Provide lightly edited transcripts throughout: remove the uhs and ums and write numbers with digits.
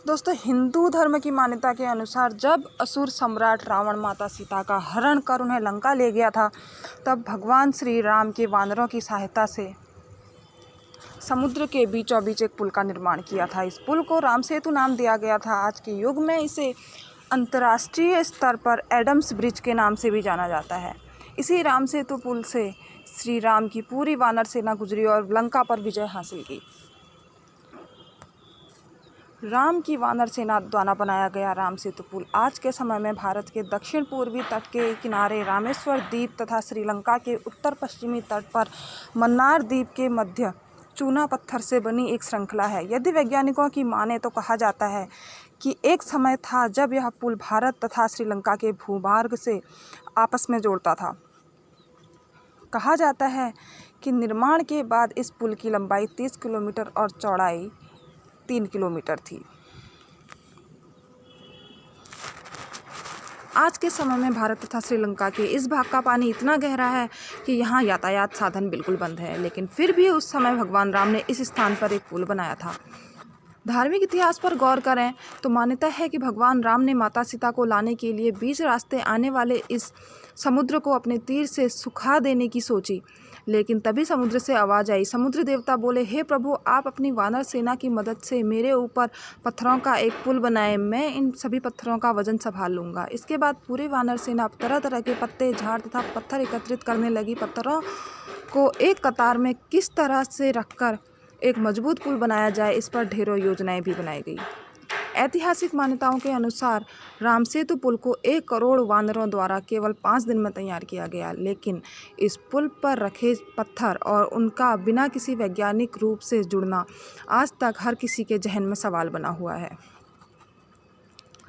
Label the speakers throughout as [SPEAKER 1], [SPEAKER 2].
[SPEAKER 1] दोस्तों, हिंदू धर्म की मान्यता के अनुसार जब असुर सम्राट रावण माता सीता का हरण कर उन्हें लंका ले गया था, तब भगवान श्री राम के वानरों की सहायता से समुद्र के बीचों बीच एक पुल का निर्माण किया था। इस पुल को राम सेतु नाम दिया गया था। आज के युग में इसे अंतर्राष्ट्रीय स्तर पर एडम्स ब्रिज के नाम से भी जाना जाता है। इसी राम सेतु पुल से श्री राम की पूरी वानर सेना गुजरी और लंका पर विजय हासिल की। राम की वानर सेना द्वारा बनाया गया राम सेतु पुल आज के समय में भारत के दक्षिण पूर्वी तट के किनारे रामेश्वर द्वीप तथा श्रीलंका के उत्तर पश्चिमी तट पर मन्नार द्वीप के मध्य चूना पत्थर से बनी एक श्रृंखला है। यदि वैज्ञानिकों की माने तो कहा जाता है कि एक समय था जब यह पुल भारत तथा श्रीलंका के भूभाग से आपस में जोड़ता था। कहा जाता है कि निर्माण के बाद इस पुल की लंबाई 30 किलोमीटर और चौड़ाई 3 किलोमीटर थी। आज के समय में भारत तथा श्रीलंका के इस भाग का पानी इतना गहरा है कि यहाँ यातायात साधन बिल्कुल बंद है, लेकिन फिर भी उस समय भगवान राम ने इस स्थान पर एक पुल बनाया था। धार्मिक इतिहास पर गौर करें तो मान्यता है कि भगवान राम ने माता सीता को लाने के लिए बीच रास्ते आने वाले इस समुद्र को अपने तीर से सुखा देने की सोची, लेकिन तभी समुद्र से आवाज़ आई। समुद्र देवता बोले, हे प्रभु, आप अपनी वानर सेना की मदद से मेरे ऊपर पत्थरों का एक पुल बनाए, मैं इन सभी पत्थरों का वजन संभाल लूँगा। इसके बाद पूरी वानर सेना तरह तरह के पत्ते, झाड़ तथा पत्थर एकत्रित करने लगी। पत्थरों को एक कतार में किस तरह से रखकर एक मजबूत पुल बनाया जाए, इस पर ढेरों योजनाएं भी बनाई गई। ऐतिहासिक मान्यताओं के अनुसार राम सेतु पुल को 1 करोड़ वानरों द्वारा केवल 5 दिन में तैयार किया गया, लेकिन इस पुल पर रखे पत्थर और उनका बिना किसी वैज्ञानिक रूप से जुड़ना आज तक हर किसी के जहन में सवाल बना हुआ है।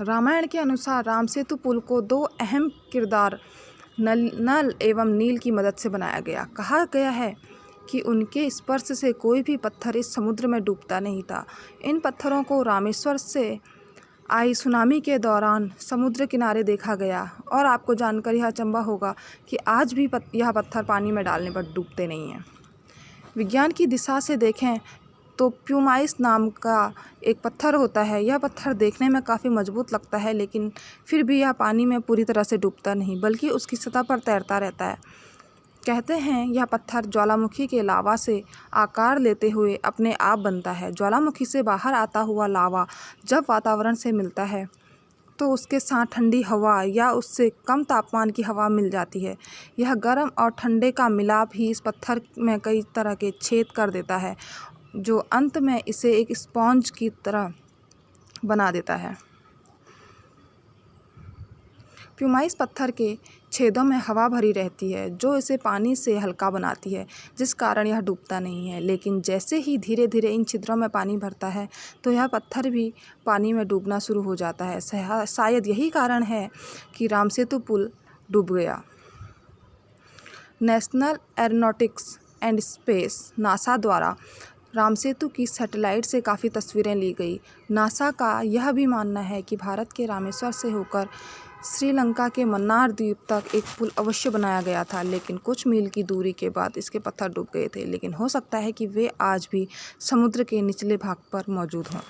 [SPEAKER 1] रामायण के अनुसार राम सेतु पुल को 2 अहम किरदार नल एवं नील की मदद से बनाया गया। कहा गया है कि उनके स्पर्श से कोई भी पत्थर इस समुद्र में डूबता नहीं था। इन पत्थरों को रामेश्वर से आई सुनामी के दौरान समुद्र किनारे देखा गया और आपको जानकर यह अचंभा होगा कि आज भी यह पत्थर पानी में डालने पर डूबते नहीं हैं। विज्ञान की दिशा से देखें तो प्यूमाइस नाम का एक पत्थर होता है। यह पत्थर देखने में काफ़ी मजबूत लगता है, लेकिन फिर भी यह पानी में पूरी तरह से डूबता नहीं, बल्कि उसकी सतह पर तैरता रहता है। कहते हैं यह पत्थर ज्वालामुखी के लावा से आकार लेते हुए अपने आप बनता है। ज्वालामुखी से बाहर आता हुआ लावा जब वातावरण से मिलता है तो उसके साथ ठंडी हवा या उससे कम तापमान की हवा मिल जाती है। यह गर्म और ठंडे का मिलाप ही इस पत्थर में कई तरह के छेद कर देता है, जो अंत में इसे एक स्पॉन्ज की तरह बना देता है। प्यूमाइस पत्थर के छेदों में हवा भरी रहती है, जो इसे पानी से हल्का बनाती है, जिस कारण यह डूबता नहीं है। लेकिन जैसे ही धीरे धीरे इन छिद्रों में पानी भरता है तो यह पत्थर भी पानी में डूबना शुरू हो जाता है। शायद यही कारण है कि राम सेतु पुल डूब गया। National aeronautics and space NASA द्वारा राम सेतु की सैटेलाइट से काफ़ी तस्वीरें ली गई। नासा का यह भी मानना है कि भारत के रामेश्वर से होकर श्रीलंका के मन्नार द्वीप तक एक पुल अवश्य बनाया गया था, लेकिन कुछ मील की दूरी के बाद इसके पत्थर डूब गए थे। लेकिन हो सकता है कि वे आज भी समुद्र के निचले भाग पर मौजूद हों।